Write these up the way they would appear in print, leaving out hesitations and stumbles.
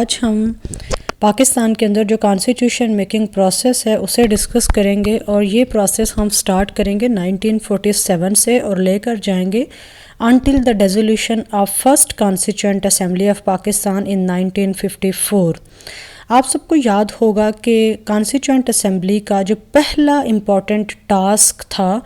آج ہم پاکستان کے اندر جو کانسٹیٹیوشن میکنگ پروسیس ہے اسے ڈسکس کریں گے، اور یہ پروسیس ہم سٹارٹ کریں گے 1947 سے اور لے کر جائیں گے until the dissolution of first Constituent Assembly of Pakistan in 1954۔ آپ سب کو یاد ہوگا کہ کانسٹیٹیوئنٹ اسمبلی کا جو پہلا امپورٹنٹ ٹاسک تھا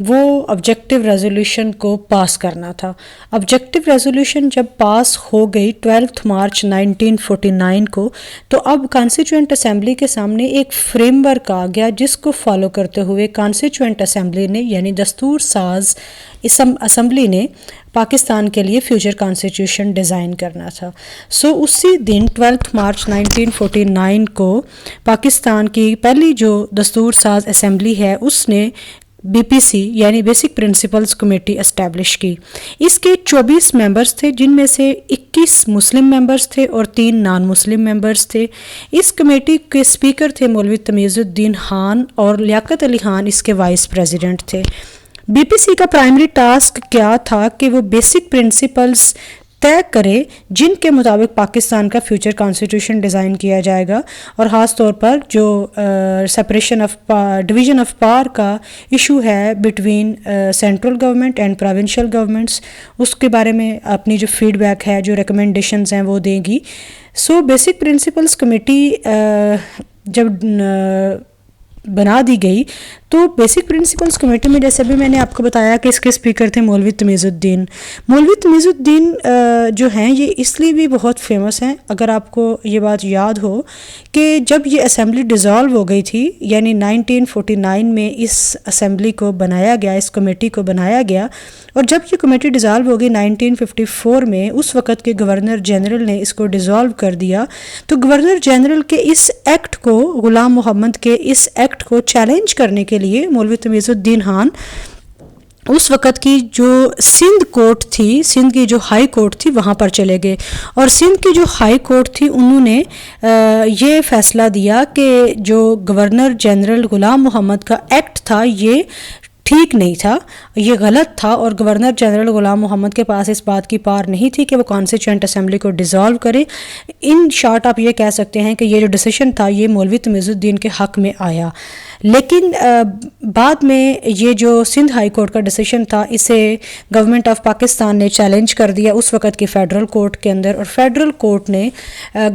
وہ آبجیکٹیو ریزولوشن کو پاس کرنا تھا۔ آبجیکٹیو ریزولوشن جب پاس ہو گئی 12 مارچ 1949 کو، تو اب کانسٹیٹیوئنٹ اسمبلی کے سامنے ایک فریم ورک آ گیا جس کو فالو کرتے ہوئے کانسٹیٹیوئنٹ اسمبلی نے یعنی دستور ساز اسمبلی نے پاکستان کے لیے فیوچر کانسٹیٹیوشن ڈیزائن کرنا تھا۔ اسی دن 12 مارچ 1949 کو پاکستان کی پہلی جو دستور ساز اسمبلی ہے اس نے BPC یعنی بیسک پرنسپلز کمیٹی اسٹیبلش کی۔ اس کے 24 ممبرز تھے، جن میں سے 21 مسلم ممبرز تھے اور 3 نان مسلم ممبرز تھے۔ اس کمیٹی کے اسپیکر تھے مولوی تمیز الدین خان، اور لیاقت علی خان اس کے وائس پریزیڈنٹ تھے۔ BPC کا پرائمری ٹاسک کیا تھا کہ وہ بیسک پرنسپلز طے کرے جن کے مطابق پاکستان کا فیوچر کانسٹیٹیوشن ڈیزائن کیا جائے گا، اور خاص طور پر جو separation of division of power کا ایشو ہے between central government and provincial governments, اس کے بارے میں اپنی جو فیڈ بیک ہے، جو ریکمنڈیشنز ہیں وہ دے گی۔ بیسک پرنسپلز کمیٹی جب بنا دی گئی تو بیسک پرنسپلز کمیٹی میں جیسے بھی میں نے آپ کو بتایا کہ اس کے اسپیکر تھے مولوی تمیز الدین۔ مولوی تمیز الدین جو ہیں یہ اس لیے بھی بہت فیمس ہیں، اگر آپ کو یہ بات یاد ہو کہ جب یہ اسمبلی ڈیزالو ہو گئی تھی یعنی 1949 میں اس اسمبلی کو بنایا گیا، اس کمیٹی کو بنایا گیا، اور جب یہ کمیٹی ڈیزالو ہو گئی 1954 میں، اس وقت کے گورنر جنرل نے اس کو ڈیزالو کر دیا۔ تو گورنر جنرل کے اس ایکٹ کو، غلام محمد کے اس ایکٹ کو چیلنج کرنے کے لیے مولوی تمیز الدین خان اس وقت کی جو سندھ کورٹ تھی، سندھ کی جو ہائی کورٹ تھی، وہاں پر چلے گئے، اور سندھ کی جو ہائی کورٹ تھی انہوں نے یہ فیصلہ دیا کہ جو گورنر جنرل غلام محمد کا ایکٹ تھا یہ ٹھیک نہیں تھا، یہ غلط تھا، اور گورنر جنرل غلام محمد کے پاس اس بات کی پاور نہیں تھی کہ وہ کانسٹیٹیوئنٹ اسمبلی کو ڈیزالو کرے۔ ان شارٹ آپ یہ کہہ سکتے ہیں کہ یہ جو ڈیسیشن تھا یہ مولوی تمیز الدین کے حق میں آیا، لیکن بعد میں یہ جو سندھ ہائی کورٹ کا ڈیسیشن تھا اسے گورنمنٹ آف پاکستان نے چیلنج کر دیا اس وقت کی فیڈرل کورٹ کے اندر، اور فیڈرل کورٹ نے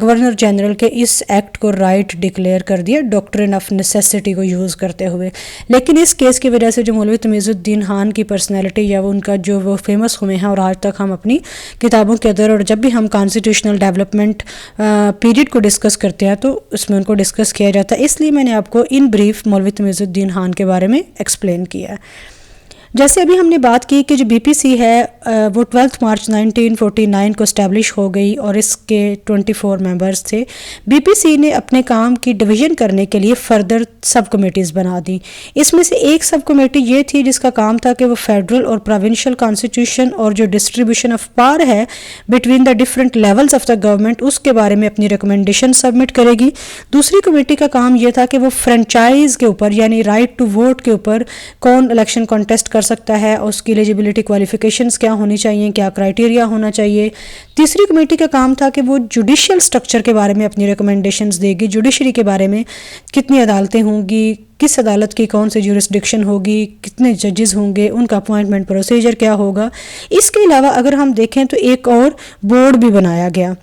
گورنر جنرل کے اس ایکٹ کو رائٹ ڈکلیئر کر دیا ڈاکٹرن آف نیسیسٹی کو یوز کرتے ہوئے۔ لیکن اس کیس کی وجہ سے جو مولوی تمیز الدین خان کی پرسنالٹی یا ان کا جو وہ فیمس ہوئے ہیں، اور آج تک ہم اپنی کتابوں کے اندر اور جب بھی ہم کانسٹیٹیوشنل ڈیولپمنٹ پیریڈ کو ڈسکس کرتے ہیں تو اس میں ان کو ڈسکس کیا جاتا ہے، اس لیے میں نے آپ کو ان بریف مولوی تمیز الدین خان کے بارے میں ایکسپلین کیا ہے۔ جیسے ابھی ہم نے بات کی کہ جو BPC ہے وہ 12 مارچ 1949 کو اسٹیبلش ہو گئی، اور اس کے 24 ممبرز تھے۔ BPC نے اپنے کام کی ڈویژن کرنے کے لیے فردر سب کمیٹیز بنا دی۔ اس میں سے ایک سب کمیٹی یہ تھی جس کا کام تھا کہ وہ فیڈرل اور پروونشل کانسٹیٹیوشن اور جو ڈسٹریبیوشن آف پاور ہے between the different levels of the government, اس کے بارے میں اپنی ریکمنڈیشن سبمٹ کرے گی۔ دوسری کمیٹی کا کام یہ تھا کہ وہ فرنچائز کے اوپر یعنی رائٹ ٹو ووٹ کے اوپر کون الیکشن کانٹیسٹ کر سکتا ہے، اس کی ایلیجیبلٹی کوالیفیکیشنز کیا ہونی چاہیے، کیا کرائٹیریا ہونا چاہیے۔ تیسری کمیٹی کا کام تھا کہ وہ جوڈیشل سٹرکچر کے بارے میں اپنی ریکمنڈیشنز دے گی، جوڈیشری کے بارے میں کتنی عدالتیں ہوں گی، کس عدالت کی کون سی جورسڈکشن ہوگی، کتنے ججز ہوں گے، ان کا اپوائنٹمنٹ پروسیجر کیا ہوگا۔ اس کے علاوہ اگر ہم دیکھیں تو ایک اور بورڈ بھی بنایا گیا،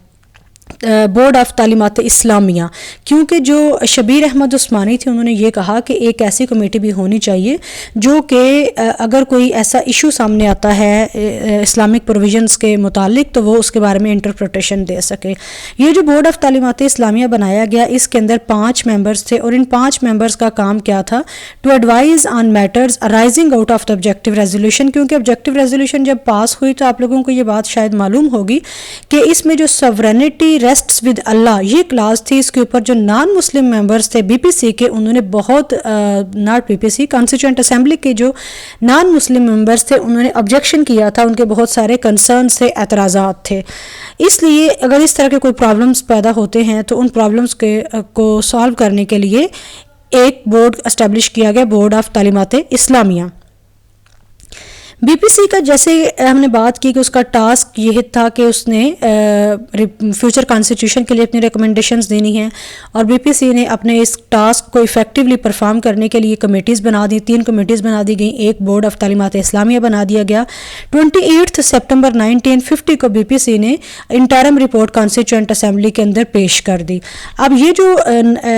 بورڈ آف تعلیمات اسلامیہ، کیونکہ جو شبیر احمد عثمانی تھے انہوں نے یہ کہا کہ ایک ایسی کمیٹی بھی ہونی چاہیے جو کہ اگر کوئی ایسا ایشو سامنے آتا ہے اسلامک پروویژنز کے متعلق تو وہ اس کے بارے میں انٹرپریٹیشن دے سکے۔ یہ جو بورڈ آف تعلیمات اسلامیہ بنایا گیا اس کے اندر 5 ممبرز تھے، اور ان 5 ممبرز کا کام کیا تھا؟ To advise on matters arising out of the objective resolution, کیونکہ آبجیکٹیو ریزولوشن جب پاس ہوئی تو آپ لوگوں کو یہ بات شاید معلوم ہوگی کہ اس میں جو سورینٹی ریسٹس ود اللہ یہ کلاس تھی، اس کے اوپر جو نان مسلم ممبرز تھے BPC کے انہوں نے بہت ناٹ BPC کانسٹیٹیوئنٹ اسمبلی کے جو نان مسلم ممبرز تھے انہوں نے آبجیکشن کیا تھا، ان کے بہت سارے کنسرنز تھے، اعتراضات تھے۔ اس لیے اگر اس طرح کے کوئی پرابلمز پیدا ہوتے ہیں تو ان پرابلمز کو سالو کرنے کے لیے ایک بورڈ اسٹیبلش کیا گیا، بورڈ آف تعلیمات اسلامیہ۔ BPC کا جیسے ہم نے بات کی کہ اس کا ٹاسک یہ تھا کہ اس نے فیوچر کانسٹیٹیوشن کے لیے اپنی ریکمنڈیشنز دینی ہیں، اور BPC نے اپنے اس ٹاسک کو افیکٹولی پرفارم کرنے کے لیے کمیٹیز بنا دی، 3 کمیٹیز بنا دی گئیں، ایک بورڈ آف تعلیمات اسلامیہ بنا دیا گیا۔ 28 سپٹمبر 1950 کو BPC نے انٹرم رپورٹ کانسٹیٹیوئنٹ اسمبلی کے اندر پیش کر دی۔ اب یہ جو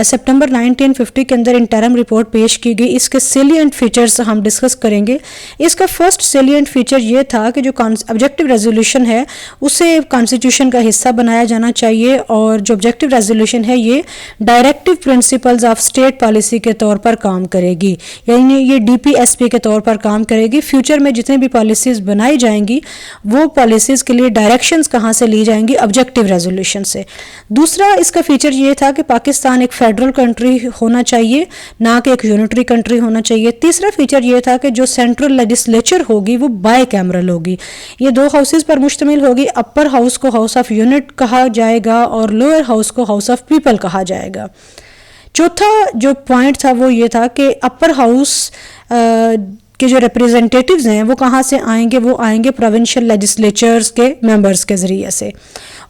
سپٹمبر 1950 کے اندر انٹرم رپورٹ پیش کی گئی، اس کے سیلینٹ فیچرز ہم ڈسکس کریں گے۔ اس کا فرسٹ سیلینٹ فیچر یہ تھا کہ جو آبجیکٹو ریزولوشن ہے اسے کانسٹیٹیوشن کا حصہ بنایا جانا چاہیے، اور جو آبجیکٹو ریزولوشن ہے یہ directive principles of state policy کے طور پر کام کرے گی، یعنی یہ DPSP کے طور پر کام کرے گی۔ فیوچر میں جتنے بھی پالیسیز بنائی جائیں گی وہ پالیسیز کے لیے ڈائریکشنز کہاں سے لی جائیں گی؟ آبجیکٹو ریزولوشن سے۔ دوسرا اس کا فیچر یہ تھا کہ پاکستان ایک فیڈرل کنٹری ہونا چاہیے، نہ کہ ایک یونٹری کنٹری ہونا چاہیے۔ تیسرا فیچر یہ تھا کہ جو سینٹرل لیجسلیچر ہوگی وہ بائی کیمرل ہوگی، یہ 2 ہاؤسز پر مشتمل ہوگی۔ اپر ہاؤس کو ہاؤس آف یونٹ کہا جائے گا اور لوئر ہاؤس کو ہاؤس آف پیپل کہا جائے گا۔ چوتھا جو پوائنٹ تھا وہ یہ تھا کہ اپر ہاؤس کے جو ریپریزنٹیٹیوز ہیں وہ کہاں سے آئیں گے؟ وہ آئیں گے پروونشل لیجسلیچرز کے ممبرز کے ذریعے سے،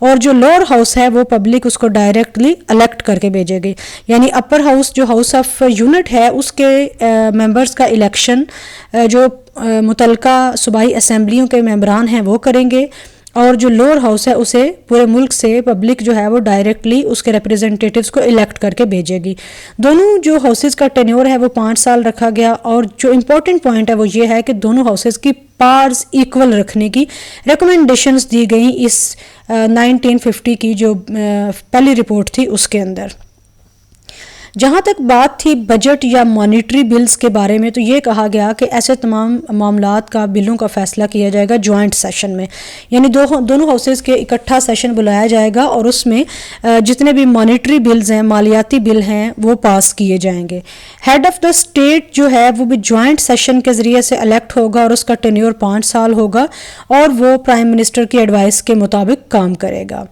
اور جو لوور ہاؤس ہے وہ پبلک اس کو ڈائریکٹلی الیکٹ کر کے بھیجے گی، یعنی اپر ہاؤس جو ہاؤس آف یونٹ ہے اس کے ممبرز کا الیکشن جو متعلقہ صوبائی اسمبلیوں کے ممبران ہیں وہ کریں گے، اور جو لوور ہاؤس ہے اسے پورے ملک سے پبلک جو ہے وہ ڈائریکٹلی اس کے ریپریزنٹیٹیوز کو الیکٹ کر کے بھیجے گی۔ دونوں جو ہاؤسز کا ٹینیور ہے وہ 5 سال رکھا گیا، اور جو امپورٹنٹ پوائنٹ ہے وہ یہ ہے کہ دونوں ہاؤسز کی پاورز ایکول رکھنے کی ریکمنڈیشنز دی گئیں اس 1950 کی جو پہلی رپورٹ تھی اس کے اندر۔ جہاں تک بات تھی بجٹ یا مانیٹری بلز کے بارے میں، تو یہ کہا گیا کہ ایسے تمام معاملات کا بلوں کا فیصلہ کیا جائے گا جوائنٹ سیشن میں، یعنی دونوں ہاؤسز کے اکٹھا سیشن بلایا جائے گا، اور اس میں جتنے بھی مانیٹری بلز ہیں، مالیاتی بل ہیں، وہ پاس کیے جائیں گے۔ ہیڈ آف دا اسٹیٹ جو ہے وہ بھی جوائنٹ سیشن کے ذریعے سے الیکٹ ہوگا، اور اس کا ٹینیور 5 سال ہوگا، اور وہ پرائم منسٹر کی ایڈوائس کے مطابق کام کرے گا۔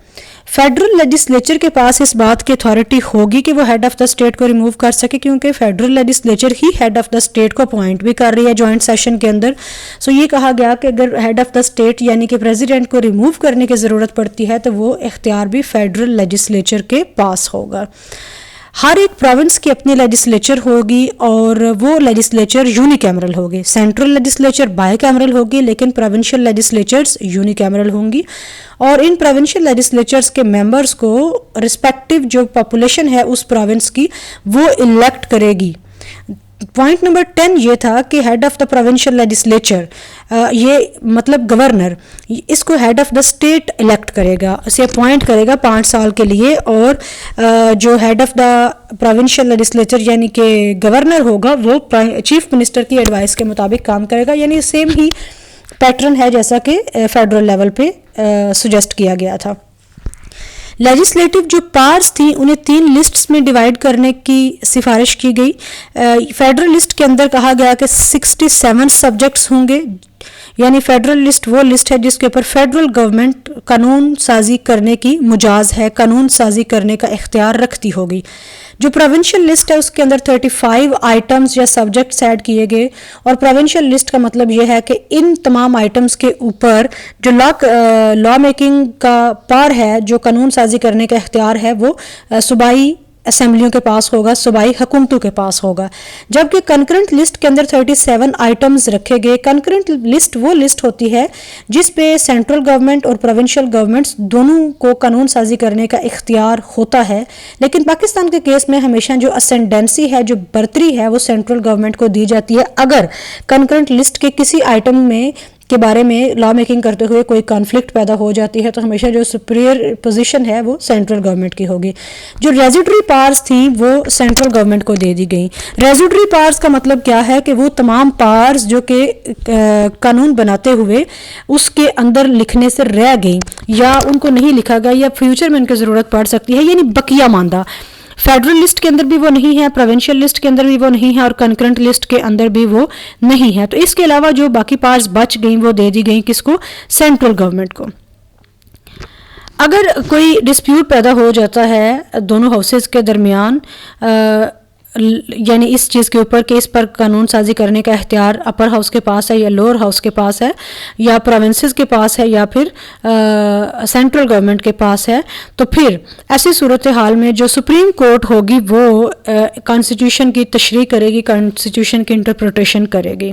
فیڈرل لیجسلیچر کے پاس اس بات کی اتھارٹی ہوگی کہ وہ ہیڈ آف دا اسٹیٹ کو ریموو کر سکے، کیونکہ federal legislature he had of the state کو اپوائنٹ بھی کر رہی ہے جوائنٹ سیشن کے اندر۔ سو یہ کہا گیا کہ اگر ہیڈ آف دا اسٹیٹ یعنی کہ پریزیڈنٹ کو ریموو کرنے کی ضرورت پڑتی ہے تو وہ اختیار بھی فیڈرل لیجسلیچر کے پاس ہوگا۔ ہر ایک پروونس کی اپنی لیجسلیچر ہوگی، اور وہ لیجسلیچر یونی کیمرل ہوگی۔ سینٹرل لیجسلیچر بائی کیمرل ہوگی، لیکن پروونشل لیجسلیچرز یونی کیمرل ہوں گی، اور ان پروونشل لیجسلیچرز کے ممبرز کو رسپیکٹیو جو پاپولیشن ہے اس پروونس کی وہ الیکٹ کرے گی۔ پوائنٹ نمبر 10 یہ تھا کہ head of the provincial legislature, یہ مطلب گورنر، اس کو head of the state elect کرے گا، اسے اپوائنٹ کرے گا 5 سال کے لیے، اور جو head of the provincial legislature یعنی کہ گورنر ہوگا وہ چیف منسٹر کی ایڈوائس کے مطابق کام کرے گا، یعنی سیم ہی پیٹرن ہے جیسا کہ فیڈرل لیول پہ سجیسٹ کیا گیا تھا۔ لیجسلیٹو جو پاورز تھیں انہیں 3 لسٹس میں ڈیوائیڈ کرنے کی سفارش کی گئی۔ فیڈرل لسٹ کے اندر کہا گیا کہ 67 سبجیکٹس ہوں گے، یعنی فیڈرل لسٹ وہ لسٹ ہے جس کے اوپر فیڈرل گورنمنٹ قانون سازی کرنے کی مجاز ہے، قانون سازی کرنے کا اختیار رکھتی ہوگی۔ جو پروونشل لسٹ ہے اس کے اندر 35 آئٹمز یا سبجیکٹس ایڈ کیے گئے، اور پروونشل لسٹ کا مطلب یہ ہے کہ ان تمام آئٹمز کے اوپر جو لا میکنگ کا پاور ہے، جو قانون سازی کرنے کا اختیار ہے، وہ صوبائی اسمبلیوں کے پاس ہوگا، صوبائی حکومتوں کے پاس ہوگا۔ جبکہ کنکرنٹ لسٹ کے اندر 37 آئٹمز رکھے گئے۔ کنکرنٹ لسٹ وہ لسٹ ہوتی ہے جس پہ سینٹرل گورنمنٹ اور پروونشل گورنمنٹس دونوں کو قانون سازی کرنے کا اختیار ہوتا ہے، لیکن پاکستان کے کیس میں ہمیشہ جو اسینڈنسی ہے، جو برتری ہے، وہ سینٹرل گورنمنٹ کو دی جاتی ہے اگر کنکرنٹ لسٹ کے کسی آئٹم میں کے بارے میں لا میکنگ کرتے ہوئے کوئی کانفلکٹ پیدا ہو جاتی ہے، تو ہمیشہ جو سپیریئر پوزیشن ہے وہ سینٹرل گورنمنٹ کی ہوگی۔ جو ریزیڈری پاورز تھیں وہ سینٹرل گورنمنٹ کو دے دی گئیں۔ ریزیڈری پاورز کا مطلب کیا ہے کہ وہ تمام پاورز جو کہ قانون بناتے ہوئے اس کے اندر لکھنے سے رہ گئیں یا ان کو نہیں لکھا گیا یا فیوچر میں ان کی ضرورت پڑ سکتی ہے، یعنی بقیہ ماندہ۔ فیڈرل لسٹ کے اندر بھی وہ نہیں ہے، پروونشل لسٹ کے اندر بھی وہ نہیں ہے، اور کنکرنٹ لسٹ کے اندر بھی وہ نہیں ہے۔ تو اس کے علاوہ جو باقی پارٹس بچ گئیں وہ دے دی گئیں کس کو؟ سینٹرل گورنمنٹ کو۔ اگر کوئی ڈسپیوٹ پیدا ہو جاتا ہے دونوں ہاؤسز کے درمیان یعنی اس چیز کے اوپر کہ اس پر قانون سازی کرنے کا اختیار اپر ہاؤس کے پاس ہے یا لوور ہاؤس کے پاس ہے یا پروونسز کے پاس ہے یا پھر سینٹرل گورنمنٹ کے پاس ہے، تو پھر ایسی صورتحال میں جو سپریم کورٹ ہوگی وہ کانسٹیٹیوشن کی تشریح کرے گی، کانسٹیٹیوشن کی انٹرپریٹیشن کرے گی۔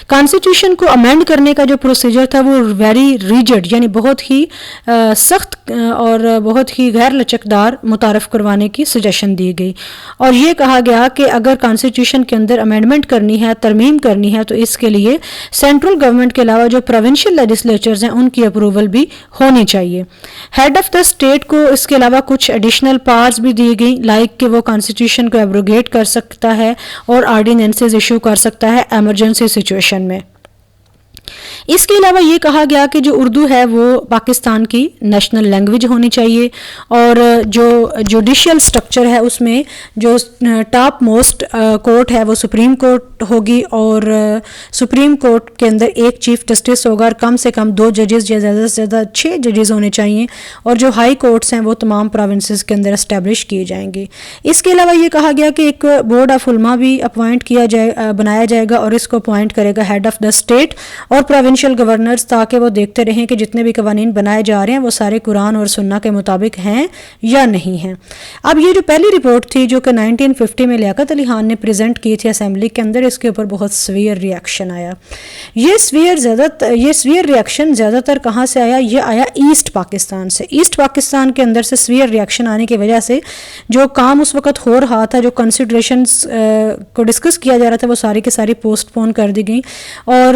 کانسٹیٹیوشن کو امینڈ کرنے کا جو پروسیجر تھا وہ ویری ریجڈ، یعنی بہت ہی سخت اور بہت ہی غیر لچکدار متعارف کروانے کی سجیشن دی گئی، اور یہ کہا گیا کہ اگر کانسٹیٹیوشن کے اندر امینڈمنٹ کرنی ہے، ترمیم کرنی ہے، تو اس کے لیے سینٹرل گورنمنٹ کے علاوہ جو پروونشل لیجسلیچرز ہیں ان کی اپروول بھی ہونی چاہیے۔ ہیڈ آف دا اسٹیٹ کو اس کے علاوہ کچھ ایڈیشنل پاورز بھی دی گئی، لائک کہ وہ کانسٹیٹیوشن کو ایبروگیٹ کر سکتا ہے اور آرڈیننسز ایشو کر سکتا ہے ایمرجنسی سچویشن میں۔ اس کے علاوہ یہ کہا گیا کہ جو اردو ہے وہ پاکستان کی نیشنل لینگویج ہونی چاہیے، اور جو جوڈیشل سٹرکچر ہے اس میں جو ٹاپ موسٹ کورٹ ہے وہ سپریم کورٹ ہوگی، اور سپریم کورٹ کے اندر ایک چیف جسٹس ہوگا اور کم سے کم 2 ججز یا زیادہ سے زیادہ 6 ججز ہونے چاہیے، اور جو ہائی کورٹس ہیں وہ تمام پروونسز کے اندر اسٹیبلش کی جائیں گی۔ اس کے علاوہ یہ کہا گیا کہ ایک بورڈ آف علماء بھی بنایا جائے گا، اور اس کو اپوائنٹ کرے گا ہیڈ آف دا اسٹیٹ اور پروونشل گورنرز، تاکہ وہ دیکھتے رہیں کہ جتنے بھی قوانین بنائے جا رہے ہیں وہ سارے قرآن اور سنہ کے مطابق ہیں یا نہیں ہیں۔ اب یہ جو پہلی رپورٹ تھی جو کہ 1950 میں لیاقت علی خان نے پریزنٹ کی تھی اسمبلی کے اندر، اس کے اوپر بہت سویئر ریاکشن آیا۔ یہ سویئر ریاکشن زیادہ تر کہاں سے آیا؟ یہ آیا ایسٹ پاکستان سے۔ ایسٹ پاکستان کے اندر سے سویئر ریاکشن آنے کی وجہ سے جو کام اس وقت ہو رہا تھا، جو کنسیڈریشنز کو ڈسکس کیا جا رہا تھا، وہ ساری کی ساری پوسٹ پون کر دی گئیں، اور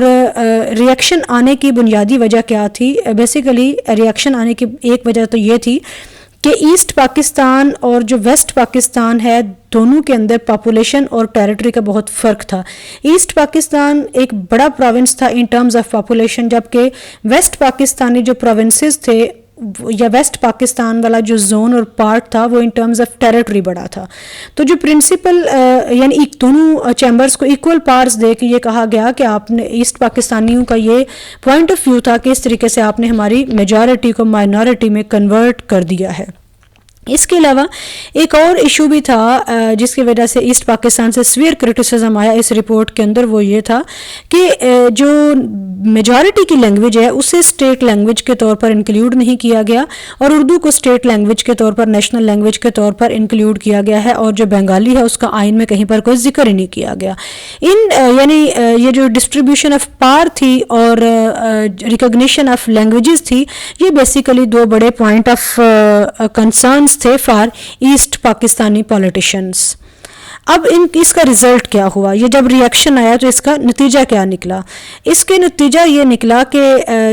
ریاکشن آنے کی بنیادی وجہ کیا تھی؟ بیسیکلی ریاکشن آنے کی ایک وجہ تو یہ تھی کہ ایسٹ پاکستان اور جو ویسٹ پاکستان ہے دونوں کے اندر پاپولیشن اور ٹیریٹری کا بہت فرق تھا۔ ایسٹ پاکستان ایک بڑا پروونس تھا ان ٹرمز آف پاپولیشن، جبکہ ویسٹ پاکستانی جو پروونسز تھے یا ویسٹ پاکستان والا جو زون اور پارٹ تھا وہ ان ٹرمز آف ٹیریٹری بڑا تھا۔ تو جو پرنسپل یعنی دونوں چیمبرز کو ایکول پاورز دے کے یہ کہا گیا کہ آپ نے ایسٹ پاکستانیوں کا یہ پوائنٹ آف ویو تھا کہ اس طریقے سے آپ نے ہماری میجارٹی کو مائنورٹی میں کنورٹ کر دیا ہے۔ اس کے علاوہ ایک اور ایشو بھی تھا جس کی وجہ سے ایسٹ پاکستان سے سویئر کرٹیسزم آیا اس رپورٹ کے اندر، وہ یہ تھا کہ جو میجارٹی کی لینگویج ہے اسے اسٹیٹ لینگویج کے طور پر انکلیوڈ نہیں کیا گیا، اور اردو کو اسٹیٹ لینگویج کے طور پر، نیشنل لینگویج کے طور پر انکلیوڈ کیا گیا ہے، اور جو بنگالی ہے اس کا آئین میں کہیں پر کوئی ذکر ہی نہیں کیا گیا۔ یعنی یہ جو ڈسٹریبیوشن آف پاور تھی اور ریکگنیشن آف لینگویجز تھی، یہ بیسیکلی 2 بڑے پوائنٹ آف کنسرنس تھے فار ایسٹ پاکستانی پولیٹیشنز۔ اب اس کا رزلٹ کیا ہوا؟ یہ جب ریاکشن آیا تو اس کا نتیجہ کیا نکلا؟ اس کے نتیجہ یہ نکلا کہ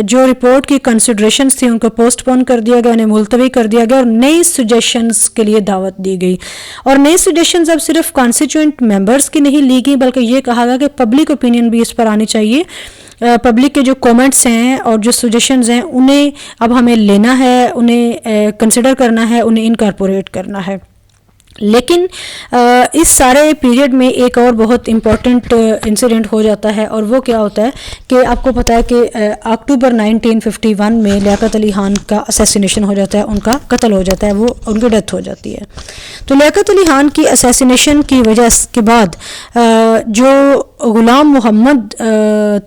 جو رپورٹ کی کنسیڈریشنز تھی ان کو پوسٹ پون کر دیا گیا، انہیں ملتوی کر دیا گیا، اور نئی سجیشنز کے لیے دعوت دی گئی، اور نئی سجیشنز اب صرف کانسٹیٹیوئنٹ ممبرز کی نہیں لی گئی بلکہ یہ کہا گیا کہ پبلک اوپینین بھی اس پر آنی چاہیے۔ پبلک کے جو کومنٹس ہیں اور جو سجیشنز ہیں انہیں اب ہمیں لینا ہے، انہیں کنسیڈر کرنا ہے، انہیں انکارپوریٹ کرنا ہے۔ لیکن اس سارے پیریڈ میں ایک اور بہت امپورٹنٹ انسیڈنٹ ہو جاتا ہے، اور وہ کیا ہوتا ہے کہ آپ کو پتہ ہے کہ اکتوبر 1951 میں لیاقت علی خان کا اسیسینیشن ہو جاتا ہے، ان کا قتل ہو جاتا ہے، وہ ان کی ڈیتھ ہو جاتی ہے۔ تو لیاقت علی خان کی اسیسینیشن کی وجہ کے بعد جو غلام محمد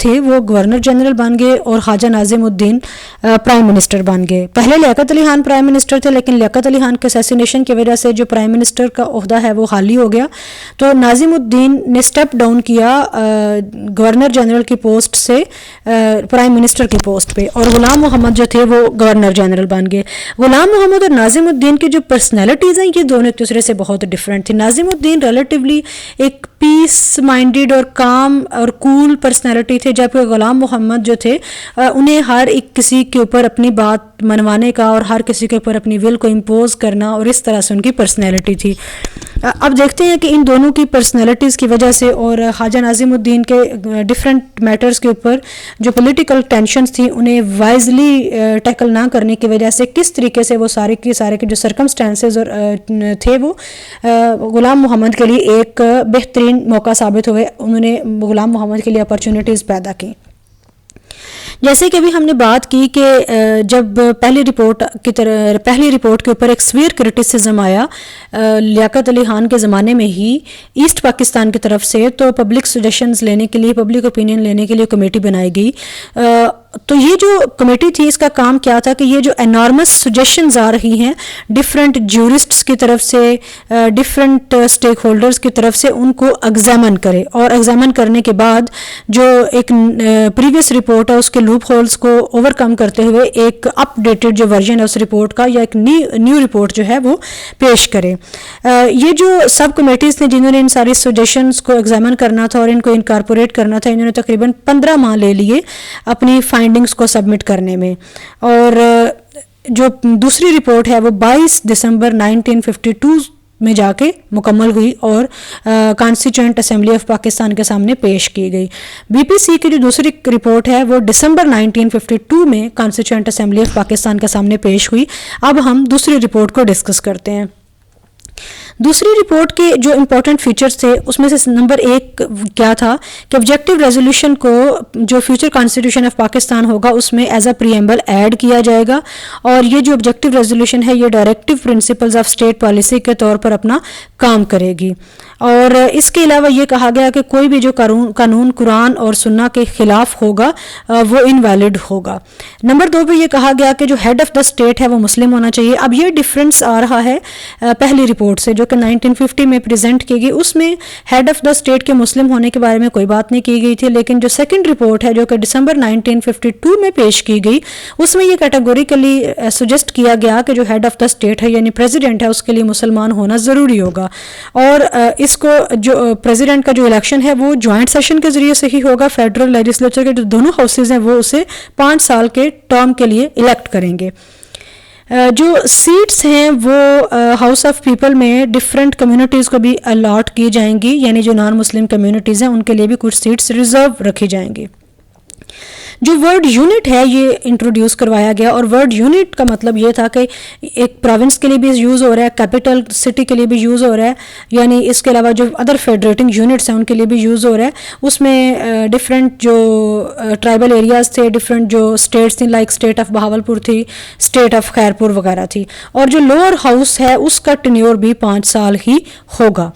تھے وہ گورنر جنرل بن گئے، اور خواجہ ناظم الدین پرائم منسٹر بن گئے۔ پہلے لیاقت علی خان پرائم منسٹر تھے، لیکن لیاقت علی خان کے اسیسینیشن کی وجہ سے جو پرائم منسٹر کا عہدہ ہے وہ خالی ہو گیا، تو ناظم الدین نے سٹیپ ڈاؤن کیا گورنر جنرل کی پوسٹ سے پرائم منسٹر کی پوسٹ پہ، اور غلام محمد جو تھے وہ گورنر جنرل بن گئے۔ غلام محمد اور ناظم الدین کی جو پرسنالٹیز ہیں یہ دونوں ایک دوسرے سے بہت ڈفرینٹ تھی۔ ناظم الدین ریلیٹیولی ایک پیس مائنڈیڈ اور کام اور کول پرسنالٹی تھے، جبکہ غلام محمد جو تھے انہیں ہر ایک کسی کے اوپر اپنی بات منوانے کا اور ہر کسی کے اوپر اپنی ول کو امپوز کرنا، اور اس طرح سے ان کی پرسنالٹی تھی۔ اب دیکھتے ہیں کہ ان دونوں کی پرسنالٹیز کی وجہ سے اور خواجہ ناظم الدین کے ڈفرینٹ میٹرز کے اوپر جو پولیٹیکل ٹینشنز تھیں انہیں وائزلی ٹیکل نہ کرنے کی وجہ سے کس طریقے سے وہ سارے کے جو سرکمسٹانسز اور تھے وہ غلام محمد کے لیے ایک بہترین موقع ثابت ہوئے، انہوں نے غلام محمد کے لیے اپرچونٹیز پیدا کی۔ جیسے کہ ابھی ہم نے بات کی کہ جب پہلی رپورٹ کے اوپر ایک سویئر کرٹیسزم آیا لیاقت علی خان کے زمانے میں ہی ایسٹ پاکستان کی طرف سے، تو پبلک سجیشنز لینے کے لیے، پبلک اوپینین لینے کے لیے کمیٹی بنائی گئی. تو یہ جو کمیٹی تھی اس کا کام کیا تھا کہ یہ جو انارمس سجیشنز آ رہی ہیں ڈفرینٹ جورسٹس کی طرف سے، ڈفرینٹ اسٹیک ہولڈرز کی طرف سے، ان کو ایگزامن کرے، اور ایگزامن کرنے کے بعد جو ایک پریویس رپورٹ ہے اس کے لوپ ہولز کو اوور کم کرتے ہوئے ایک اپ ڈیٹڈ جو ورژن ہے اس رپورٹ کا یا ایک نیو رپورٹ جو ہے وہ پیش کرے. یہ جو سب کمیٹیز تھیں جنہوں نے ان ساری سجیشنز کو ایگزامن کرنا تھا اور ان کو انکارپوریٹ کرنا تھا، انہوں نے تقریباً 15 ماہ لے لیے اپنی فائنڈنگز کو سبمٹ کرنے میں. اور جو دوسری رپورٹ ہے وہ 22 دسمبر 1952 میں جا کے مکمل ہوئی اور کانسٹیٹیوئنٹ اسمبلی آف پاکستان کے سامنے پیش کی گئی. بی پی سی کی جو دوسری رپورٹ ہے وہ دسمبر 1952 میں کانسٹیٹیوئنٹ اسمبلی آف پاکستان کے سامنے پیش ہوئی. اب ہم دوسری رپورٹ کو ڈسکس کرتے ہیں. دوسری رپورٹ کے جو امپورٹنٹ فیچرز تھے اس میں سے نمبر 1 کیا تھا کہ آبجیکٹو ریزولوشن کو جو فیوچر کانسٹیٹیوشن آف پاکستان ہوگا اس میں ایز اے پریمبل ایڈ کیا جائے گا، اور یہ جو آبجیکٹو ریزولوشن ہے یہ directive principles of state policy کے طور پر اپنا کام کرے گی. اور اس کے علاوہ یہ کہا گیا کہ کوئی بھی جو قانون قرآن اور سنہ کے خلاف ہوگا وہ انویلڈ ہوگا. نمبر 2 پہ یہ کہا گیا کہ جو ہیڈ آف دا اسٹیٹ ہے وہ مسلم ہونا چاہیے. اب یہ ڈفرینس آ رہا ہے پہلی رپورٹ سے جو کہ 1950 میں پریزنٹ کی گئی، اس میں ہیڈ آف دا اسٹیٹ کے مسلم ہونے کے بارے میں کوئی بات نہیں کی گئی تھی، لیکن جو سیکنڈ رپورٹ ہے جو کہ دسمبر 1952 میں پیش کی گئی اس میں یہ کیٹیگوریکلی سجیسٹ کیا گیا کہ جو ہیڈ آف دا اسٹیٹ ہے یعنی پریزیڈنٹ ہے اس کے لیے مسلمان ہونا ضروری ہوگا. اور اس کو جو پریزیڈنٹ کا جو الیکشن ہے وہ جوائنٹ سیشن کے ذریعے سے ہی ہوگا. فیڈرل لیجسلیچر کے جو دونوں ہاؤسز ہیں وہ اسے 5 سال کے ٹرم کے لیے الیکٹ کریں گے. جو سیٹس ہیں وہ ہاؤس آف پیپل میں ڈفرینٹ کمیونٹیز کو بھی الاٹ کی جائیں گی، یعنی جو نان مسلم کمیونٹیز ہیں ان کے لیے بھی کچھ سیٹس ریزرو رکھی جائیں گی. جو ورڈ یونٹ ہے یہ انٹروڈیوس کروایا گیا، اور ورڈ یونٹ کا مطلب یہ تھا کہ ایک پروونس کے لیے بھی یوز ہو رہا ہے، کیپٹل سٹی کے لیے بھی یوز ہو رہا ہے، یعنی اس کے علاوہ جو ادر فیڈریٹنگ یونٹس ہیں ان کے لیے بھی یوز ہو رہا ہے. اس میں ڈفرینٹ جو ٹرائبل ایریاز تھے، ڈفرینٹ جو اسٹیٹس تھیں لائک اسٹیٹ آف بہاول پور تھی، اسٹیٹ آف خیرپور وغیرہ تھی. اور جو لوور ہاؤس ہے اس کا ٹینیور بھی 5 سال ہی ہوگا.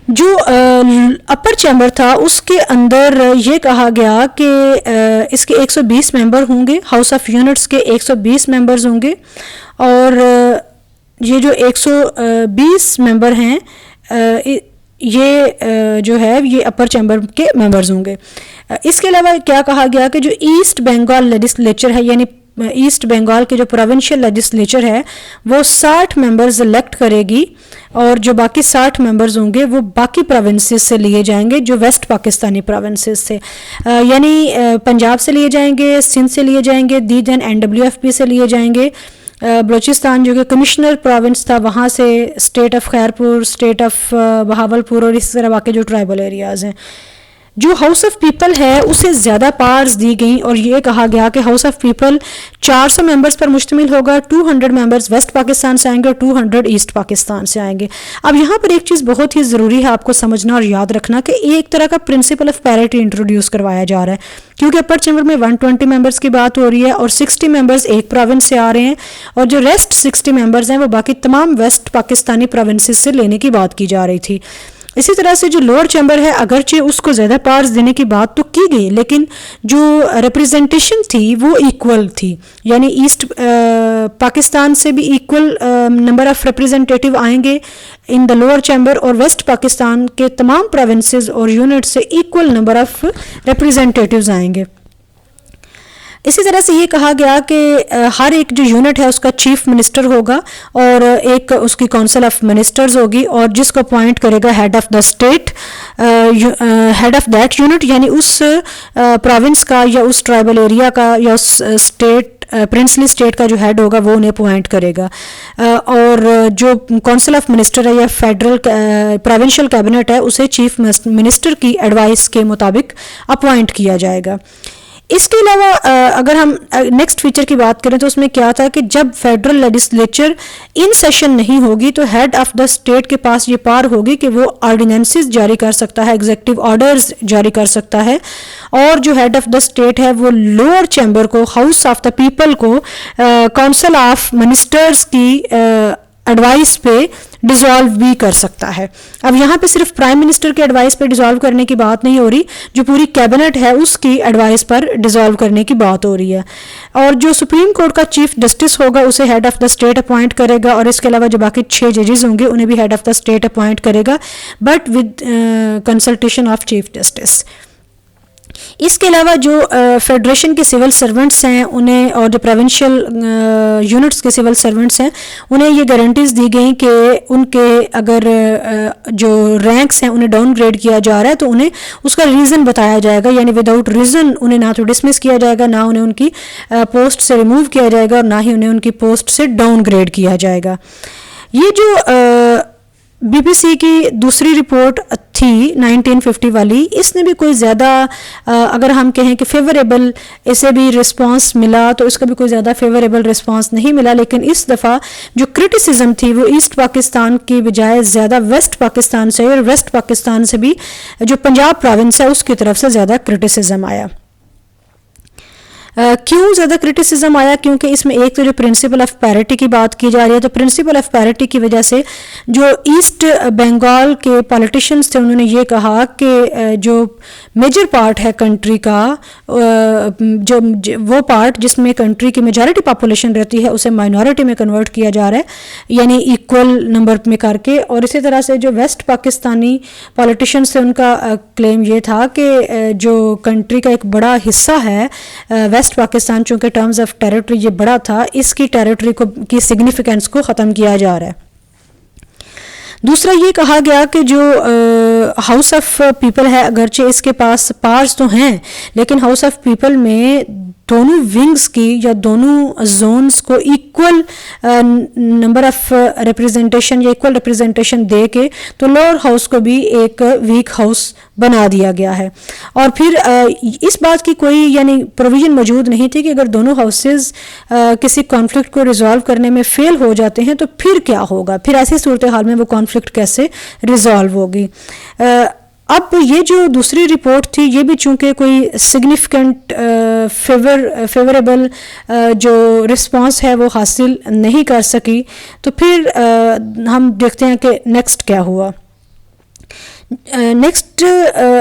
جو اپر چیمبر تھا اس کے اندر یہ کہا گیا کہ اس کے 120 ممبر ہوں گے، ہاؤس آف یونٹس کے 120 ممبرز ہوں گے، اور یہ جو 120 ممبر ہیں یہ جو ہے یہ اپر چیمبر کے ممبرز ہوں گے. اس کے علاوہ کیا کہا گیا کہ جو ایسٹ بنگال لیجسلیچر ہے یعنی ایسٹ بنگال کے جو پروونشل لیجسلیچر ہے وہ 60 ممبرز الیکٹ کرے گی، اور جو باقی 60 ممبرز ہوں گے وہ باقی پروونسز سے لیے جائیں گے جو ویسٹ پاکستانی پروونسز سے، یعنی پنجاب سے لیے جائیں گے، سندھ سے لیے جائیں گے، دیجن NWFP سے لیے جائیں گے، بلوچستان جو کہ کمشنر پروونس تھا وہاں سے، state of Khairpur, state of Bahawal پور، اور اس طرح باقی جو ٹرائبل ایریاز ہیں. جو ہاؤس آف پیپل ہے اسے زیادہ پاورز دی گئیں، اور یہ کہا گیا کہ ہاؤس آف پیپل 400 ممبرز پر مشتمل ہوگا، 200 ممبرز ویسٹ پاکستان سے آئیں گے اور 200 ایسٹ پاکستان سے آئیں گے. اب یہاں پر ایک چیز بہت ہی ضروری ہے آپ کو سمجھنا اور یاد رکھنا کہ ایک طرح کا پرنسپل آف پیرٹی انٹروڈیوس کروایا جا رہا ہے، کیونکہ اپر چیمبر میں 120 ممبرز کی بات ہو رہی ہے اور 60 ممبرز ایک پروونس سے آ رہے ہیں، اور جو ریسٹ 60 ممبرز ہیں وہ باقی تمام ویسٹ پاکستانی پروونسز سے لینے کی بات کی جا رہی تھی. اسی طرح سے جو لوور چیمبر ہے اگرچہ اس کو زیادہ پاورز دینے کی بات تو کی گئی، لیکن جو ریپریزنٹیشن تھی وہ ایکول تھی، یعنی ایسٹ پاکستان سے بھی ایکول نمبر آف ریپریزنٹیٹیو آئیں گے ان دا لوور چیمبر، اور ویسٹ پاکستان کے تمام پروونسز اور یونٹ سے ایکول نمبر آف ریپریزنٹیٹیوز آئیں گے. اسی طرح سے یہ کہا گیا کہ ہر ایک جو یونٹ ہے اس کا چیف منسٹر ہوگا اور ایک اس کی کونسل آف منسٹرز ہوگی، اور جس کو اپوائنٹ کرے گا head of the state, head of that unit, یعنی اس پروونس کا یا اس ٹرائبل ایریا کا یا اس اسٹیٹ پرنسلی اسٹیٹ کا جو ہیڈ ہوگا وہ انہیں اپوائنٹ کرے گا. اور جو کونسل آف منسٹر ہے یا فیڈرل پروونشل کیبنٹ ہے اسے چیف منسٹر کی ایڈوائس کے مطابق اپوائنٹ کیا جائے گا. اس کے علاوہ اگر ہم نیکسٹ فیچر کی بات کریں تو اس میں کیا تھا کہ جب فیڈرل لیجسلیچر ان سیشن نہیں ہوگی تو ہیڈ آف دا اسٹیٹ کے پاس یہ پار ہوگی کہ وہ آرڈیننسز جاری کر سکتا ہے, ایگزیکٹو آرڈرز جاری کر سکتا ہے, اور جو ہیڈ آف دا اسٹیٹ ہے وہ لوور چیمبر کو, ہاؤس آف دا پیپل کو, کونسل آف منسٹرز کی ایڈوائس پہ ڈیزالو بھی کر سکتا ہے. اب یہاں پہ صرف پرائم منسٹر کے ایڈوائس پہ ڈیزالو کرنے کی بات نہیں ہو رہی, جو پوری کیبنٹ ہے اس کی ایڈوائس پر ڈیزالو کرنے کی بات ہو رہی ہے. اور جو سپریم کورٹ کا چیف جسٹس ہوگا اسے head of the state appoint کرے گا, اور اس کے علاوہ جو باقی 6 ججز ہوں گے انہیں بھی head of the state appoint کرے گا, but with consultation of chief justice. اس کے علاوہ جو فیڈریشن کے سول سرونٹس ہیں انہیں, اور جو پروونشل یونٹس کے سول سرونٹس ہیں انہیں یہ گارنٹیز دی گئیں کہ ان کے اگر جو رینکس ہیں انہیں ڈاؤن گریڈ کیا جا رہا ہے تو انہیں اس کا ریزن بتایا جائے گا, یعنی وداؤٹ ریزن انہیں نہ تو ڈسمس کیا جائے گا, نہ انہیں ان کی پوسٹ سے ریموو کیا جائے گا, اور نہ ہی انہیں ان کی پوسٹ سے ڈاؤن گریڈ کیا جائے گا. یہ جو بی پی سی کی دوسری رپورٹ تھی 1950 والی, اس نے بھی کوئی زیادہ اگر ہم کہیں کہ فیوریبل اسے بھی رسپانس ملا تو اس کا بھی کوئی زیادہ فیوریبل رسپانس نہیں ملا, لیکن اس دفعہ جو کرٹیسزم تھی وہ ایسٹ پاکستان کی بجائے زیادہ ویسٹ پاکستان سے, اور ویسٹ پاکستان سے بھی جو پنجاب پروونس ہے اس کی طرف سے زیادہ کرٹیسزم آیا. کیوں زیادہ کرٹیسزم آیا؟ کیونکہ اس میں ایک تو جو پرنسپل آف پیرٹی کی بات کی جا رہی ہے, تو پرنسپل آف پیرٹی کی وجہ سے جو ایسٹ بنگال کے پالیٹیشنز تھے انہوں نے یہ کہا کہ جو میجر پارٹ ہے کنٹری کا, جو وہ پارٹ جس میں کنٹری کی میجارٹی پاپولیشن رہتی ہے اسے مائنورٹی میں کنورٹ کیا جا رہا ہے, یعنی ایکول نمبر میں کر کے. اور اسی طرح سے جو ویسٹ پاکستانی پالیٹیشنز تھے ان کا کلیم یہ تھا کہ جو کنٹری کا ایک بڑا حصہ ہے ویسٹ پاکستان, چونکہ ٹرمز آف ٹیریٹری یہ بڑا تھا, اس کی ٹیریٹری کو کی سگنیفیکینس کو ختم کیا جا رہا ہے. دوسرا یہ کہا گیا کہ جو ہاؤس آف پیپل ہے اگرچہ اس کے پاس پارز تو ہیں, لیکن ہاؤس آف پیپل میں دونوں ونگز کی یا دونوں زونز کو ایکول نمبر آف ریپرزنٹیشن یا ایکول ریپرزنٹیشن دے کے تو لوور ہاؤس کو بھی ایک ویک ہاؤس بنا دیا گیا ہے. اور پھر اس بات کی کوئی یعنی پروویژن موجود نہیں تھی کہ اگر دونوں ہاؤسز کسی کانفلکٹ کو ریزالو کرنے میں فیل ہو جاتے ہیں تو پھر کیا ہوگا, پھر ایسی صورتحال میں وہ کانفلکٹ کیسے ریزالو ہوگی. اب یہ جو دوسری رپورٹ تھی یہ بھی چونکہ کوئی سگنیفیکنٹ فیوریبل جو رسپانس ہے وہ حاصل نہیں کر سکی, تو پھر ہم دیکھتے ہیں کہ نیکسٹ کیا ہوا. نیکسٹ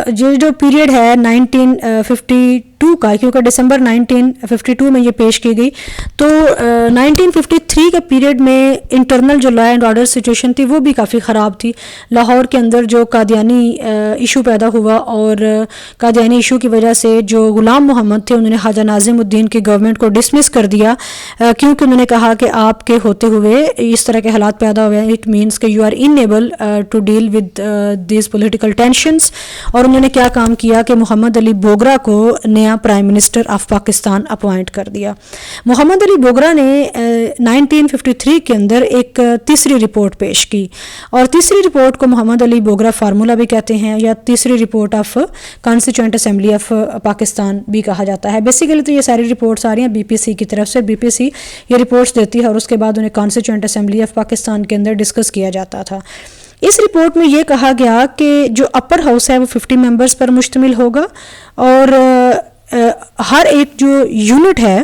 یہ جو پیریڈ ہے 1952 کا, کیونکہ دسمبر 1952 میں یہ پیش کی گئی, تو 1953 کے پیریڈ میں انٹرنل جو لا اینڈ آرڈر سچویشن تھی وہ بھی کافی خراب تھی. لاہور کے اندر جو قادیانی ایشو پیدا ہوا, اور قادیانی ایشو کی وجہ سے جو غلام محمد تھے انہوں نے خواجہ ناظم الدین کی گورنمنٹ کو ڈسمس کر دیا, کیونکہ انہوں نے کہا کہ آپ کے ہوتے ہوئے اس طرح کے حالات پیدا ہوئے ہیں, اٹ مینس کہ you are unable to deal with these political tensions. اور انہوں نے کیا کام کیا کہ محمد علی بوگرا کو نیا prime minister of Pakistan appoint کر دیا. محمد علی بوگرا نے 1953 کے اندر ایک تیسری رپورٹ پیش کی, اور تیسری رپورٹ کو محمد علی بوگرا فارمولا بھی کہتے ہیں, یا تیسری report of constituent assembly of Pakistan بھی کہا جاتا ہے. بیسیکلی تو یہ ساری رپورٹس آ رہی ہیں بی پی سی کی طرف سے, بی پی سی یہ رپورٹس دیتی ہے اور اس کے بعد انہیں کانسٹیٹیوئنٹ اسمبلی آف پاکستان کے اندر ڈسکس کیا جاتا تھا. اس رپورٹ میں یہ کہا گیا کہ جو اپر ہاؤس ہے وہ 50 ممبرز پر مشتمل ہوگا, اور ہر ایک جو یونٹ ہے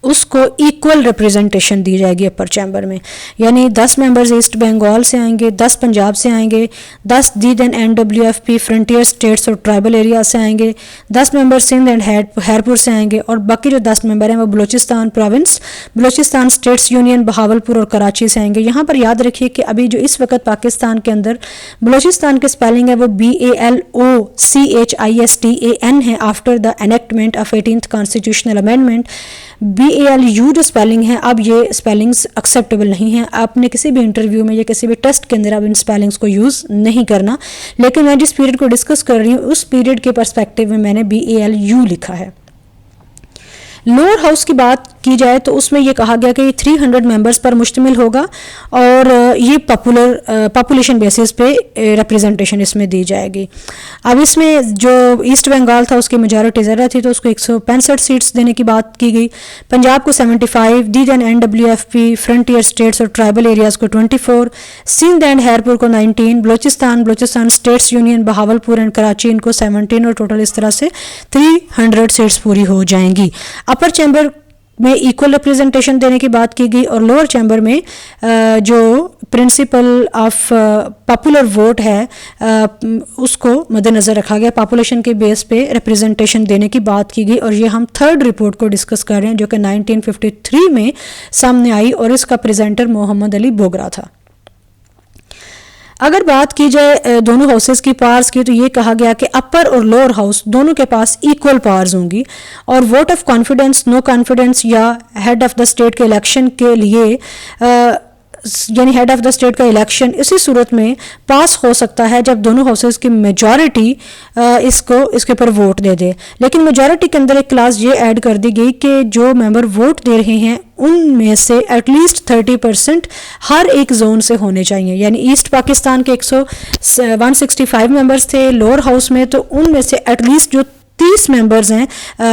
اس کو ایکول ریپرزنٹیشن دی جائے گی اپر چیمبر میں, یعنی 10 ممبرز ایسٹ بنگال سے آئیں گے, 10 پنجاب سے آئیں گے, 10 دیدھ اینڈ NWFP فرنٹیئر اسٹیٹس اور ٹرائبل ایریا سے آئیں گے, 10 ممبر سندھ اینڈ ہیرپور سے آئیں گے, اور باقی جو 10 ممبر ہیں وہ Balochistan province, Balochistan states union, Bahawalpur اور کراچی سے آئیں گے. یہاں پر یاد رکھیے کہ ابھی جو اس وقت پاکستان کے اندر بلوچستان کے سپیلنگ ہے وہ BALOCHISTAN ہے after the enactment of 18th constitutional amendment. BALU جو سپیلنگ ہے اب یہ سپیلنگز ایکسیپٹیبل نہیں ہیں, آپ نے کسی بھی انٹرویو میں یا کسی بھی ٹیسٹ کے اندر اب ان سپیلنگز کو یوز نہیں کرنا. لیکن میں جس پیریڈ کو ڈسکس کر رہی ہوں اس پیریڈ کے پرسپیکٹیو میں میں نے BALU لکھا ہے. لوور ہاؤس کی بات کی جائے تو اس میں یہ کہا گیا کہ یہ 300 ممبرز پر مشتمل ہوگا اور یہ پاپولیشن بیسس پہ ریپریزنٹیشن اس میں دی جائے گی. اب اس میں جو ایسٹ بنگال تھا اس کی میجورٹی زیادہ تھی تو اس کو 165 سیٹس دینے کی بات کی گئی. پنجاب کو 75 دی. دین NWFP فرنٹیئر اسٹیٹس اور ٹرائبل ایریاز کو 24, سندھ اینڈ ہیرپور کو 19, Baluchistan states union Bahawalpur and Karachi ان کو 17 اور ٹوٹل اس طرح سے 300 سیٹس پوری ہو جائیں گی. اپر چیمبر میں ایکول ریپریزنٹیشن دینے کی بات کی گئی اور لوور چیمبر میں جو پرنسپل آف پاپولر ووٹ ہے اس کو مد نظر رکھا گیا. پاپولیشن کے بیس پہ ریپریزنٹیشن دینے کی بات کی گئی اور یہ ہم تھرڈ رپورٹ کو ڈسکس کر رہے ہیں جو کہ 1953 میں سامنے آئی اور اس کا پریزنٹر محمد علی بوگرا تھا. اگر بات کی جائے دونوں ہاؤسز کی پاورز کی تو یہ کہا گیا کہ اپر اور لوور ہاؤس دونوں کے پاس ایکول پاورز ہوں گی اور vote of confidence, no confidence یا ہیڈ آف دا اسٹیٹ کے الیکشن کے لیے یعنی ہیڈ آف دا اسٹیٹ کا الیکشن اسی صورت میں پاس ہو سکتا ہے جب دونوں ہاؤسز کی میجورٹی اس کے اوپر ووٹ دے دے. لیکن میجورٹی کے اندر ایک کلاس یہ ایڈ کر دی گئی کہ جو ممبر ووٹ دے رہے ہیں ان میں سے ایٹ لیسٹ 30% ہر ایک زون سے ہونے چاہیے. یعنی ایسٹ پاکستان کے 165 ممبرز تھے لوور ہاؤس میں تو ان میں سے ایٹ لیسٹ جو 30 ممبرز ہیں,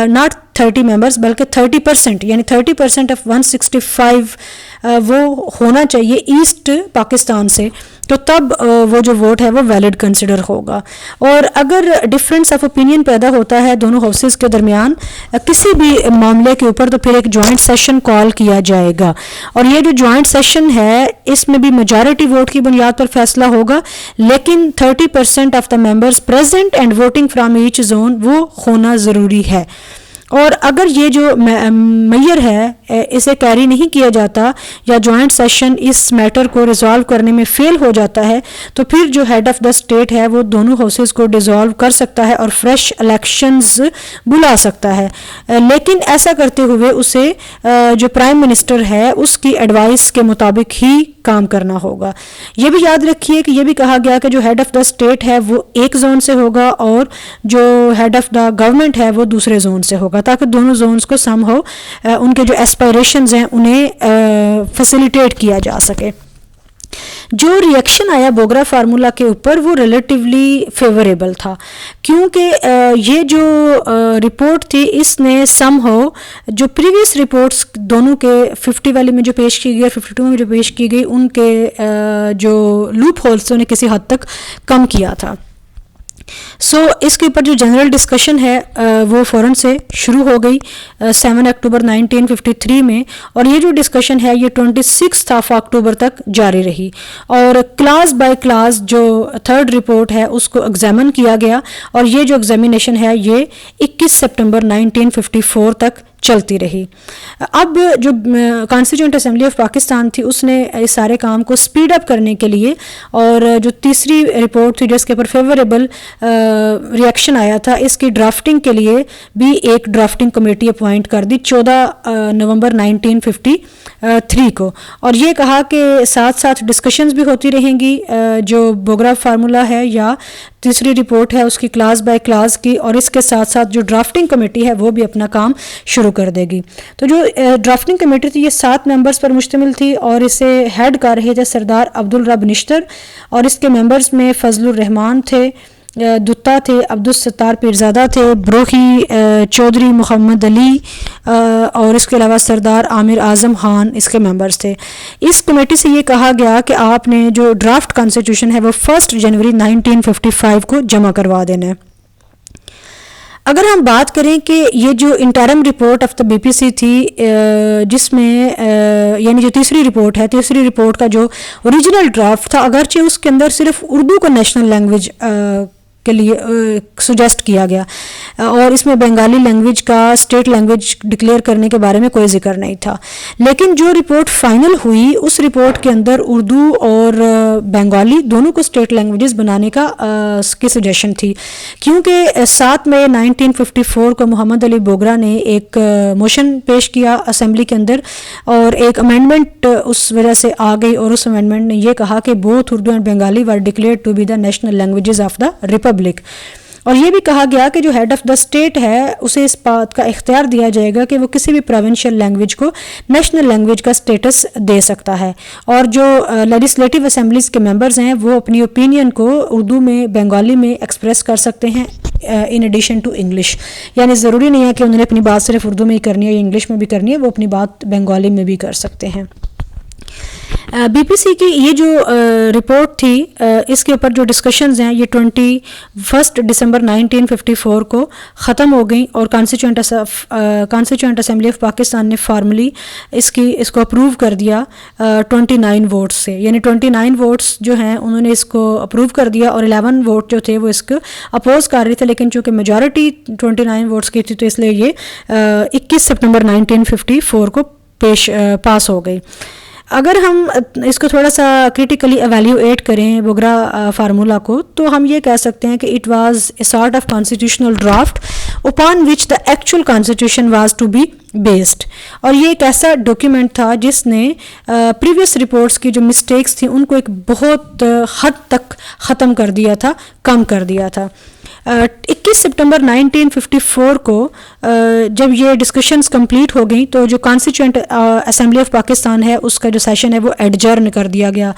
ناٹ 30 ممبرز بلکہ 30% یعنی 30% آف 165 وہ ہونا چاہیے ایسٹ پاکستان سے, تو تب وہ جو ووٹ ہے وہ ویلڈ کنسیڈر ہوگا. اور اگر ڈفرینس آف اوپینین پیدا ہوتا ہے دونوں ہاؤسز کے درمیان کسی بھی معاملے کے اوپر تو پھر ایک جوائنٹ سیشن کال کیا جائے گا اور یہ جو جوائنٹ سیشن ہے اس میں بھی میجورٹی ووٹ کی بنیاد پر فیصلہ ہوگا لیکن 30% of the members present and voting from each zone وہ ہونا ضروری ہے. اور اگر یہ جو میئر ہے اسے کیری نہیں کیا جاتا یا جوائنٹ سیشن اس میٹر کو ریزالو کرنے میں فیل ہو جاتا ہے تو پھر جو ہیڈ آف دا اسٹیٹ ہے وہ دونوں ہاؤسز کو ڈیزالو کر سکتا ہے اور فریش الیکشنز بلا سکتا ہے. لیکن ایسا کرتے ہوئے اسے جو پرائم منسٹر ہے اس کی ایڈوائس کے مطابق ہی کام کرنا ہوگا. یہ بھی یاد رکھیے کہ یہ بھی کہا گیا کہ جو ہیڈ آف دا اسٹیٹ ہے وہ ایک زون سے ہوگا اور جو ہیڈ آف دا گورنمنٹ ہے وہ دوسرے زون سے ہوگا تاکہ دونوں زونز کو سم ہو ان کے جو ایسپائریشنز ہیں انہیں فیسیلیٹیٹ کیا جا سکے. جو ریئیکشن آیا بوگرا فارمولا کے اوپر وہ ریلیٹیولی فیوریبل تھا کیونکہ یہ جو رپورٹ تھی اس نے سم ہو جو پریویس رپورٹس دونوں کے 50 والی میں جو پیش کی گئی اور 52 میں جو پیش کی گئی ان کے جو لوپ ہولز انہیں کسی حد تک کم کیا تھا. اس کے اوپر جو جنرل ڈسکشن ہے وہ فوراً سے شروع ہو گئی 7 اکتوبر 1953 میں اور یہ جو ڈسکشن ہے یہ 26 اکتوبر تک جاری رہی اور کلاس بائی کلاس جو تھرڈ رپورٹ ہے اس کو ایگزامن کیا گیا اور یہ جو ایگزامینیشن ہے یہ 21 سپٹمبر 1954 تک چلتی رہی. اب جو کانسٹیٹیوئنٹ اسمبلی آف پاکستان تھی اس نے اس سارے کام کو سپیڈ اپ کرنے کے لیے اور جو تیسری رپورٹ تھی جس کے اوپر فیوریبل ریئیکشن آیا تھا اس کی ڈرافٹنگ کے لیے بھی ایک ڈرافٹنگ کمیٹی اپوائنٹ کر دی 14 نومبر 1953 کو اور یہ کہا کہ ساتھ ساتھ ڈسکشنز بھی ہوتی رہیں گی جو بوگرا فارمولا ہے یا تیسری رپورٹ ہے اس کی کلاس بائی کلاس کی اور اس کے ساتھ ساتھ جو ڈرافٹنگ کمیٹی ہے وہ بھی اپنا کام شروع کر دے گی. تو جو ڈرافٹنگ کمیٹی تھی یہ 7 ممبرز پر مشتمل تھی اور اسے ہیڈ کر رہے تھے سردار عبدالرب نشتر اور اس کے ممبرز میں فضل الرحمان تھے, دتا تھے, عبدالستار پیرزادہ تھے, بروہی چودھری محمد علی اور اس کے علاوہ سردار عامر اعظم خان اس کے ممبرز تھے. اس کمیٹی سے یہ کہا گیا کہ آپ نے جو ڈرافٹ کانسٹیٹیوشن ہے وہ 1 جنوری 1955 کو جمع کروا دینا ہے. اگر ہم بات کریں کہ یہ جو interim report of the B P C تھی جس میں یعنی جو تیسری رپورٹ کا جو اوریجنل ڈرافٹ تھا اگرچہ اس کے اندر صرف اردو کو نیشنل لینگویج کے لیے سجیسٹ کیا گیا اور اس میں بنگالی لینگویج کا اسٹیٹ لینگویج ڈکلیئر کرنے کے بارے میں کوئی ذکر نہیں تھا, لیکن جو رپورٹ فائنل ہوئی اس رپورٹ کے اندر اردو اور بنگالی دونوں کو اسٹیٹ لینگویجز بنانے کی سجیشن تھی کیونکہ 7 مئی 1954 کو محمد علی بوگرا نے ایک موشن پیش کیا اسمبلی کے اندر اور ایک امینڈمنٹ اس وجہ سے آ گئی اور اس امینڈمنٹ نے یہ کہا کہ both Urdu and Bengali were declared to be the national languages of the republic اور یہ بھی کہا گیا کہ جو ہیڈ آف دا اسٹیٹ ہے اسے اس بات کا اختیار دیا جائے گا کہ وہ کسی بھی پروونشل لینگویج کو نیشنل لینگویج کا اسٹیٹس دے سکتا ہے، اور جو لیجسلیٹو اسمبلیز کے ممبرز ہیں وہ اپنی اوپینین کو اردو میں، بنگالی میں ایکسپریس کر سکتے ہیں ان ایڈیشن ٹو انگلش. یعنی ضروری نہیں ہے کہ انہوں نے اپنی بات صرف اردو میں ہی کرنی ہے یا انگلش میں بھی کرنی ہے، وہ اپنی بات بنگالی میں بھی کر سکتے ہیں. بی پی سی کی یہ جو رپورٹ تھی اس کے اوپر جو ڈسکشنز ہیں یہ 21 دسمبر 1954 کو ختم ہو گئیں، اور کانسٹیچوئنٹ اسمبلی آف پاکستان نے فارملی اس کو اپروو کر دیا 29 ووٹس سے. یعنی 29 ووٹس جو ہیں انہوں نے اس کو اپروو کر دیا، اور 11 ووٹ جو تھے وہ اس کو اپوز کر رہے تھے، لیکن چونکہ میجورٹی 29 ووٹس کی تھی تو اس لیے یہ 21 سپٹمبر 1954 کو پاس ہو گئی. اگر ہم اس کو تھوڑا سا کریٹیکلی ایویلیویٹ کریں بوگرا فارمولا کو، تو ہم یہ کہہ سکتے ہیں کہ it was a sort of constitutional draft upon which the actual constitution was to be based. اور یہ ایک ایسا ڈاکیومنٹ تھا جس نے پریویس رپورٹس کی جو مسٹیکس تھیں ان کو ایک بہت حد تک ختم کر دیا تھا، کم کر دیا تھا. 21 سپٹمبر 1954 کو جب یہ ڈسکشنز کمپلیٹ ہو گئیں تو جو کانسٹیچوئنٹ اسمبلی آف پاکستان ہے اس کا جو سیشن ہے وہ ایڈجرن کر دیا گیا،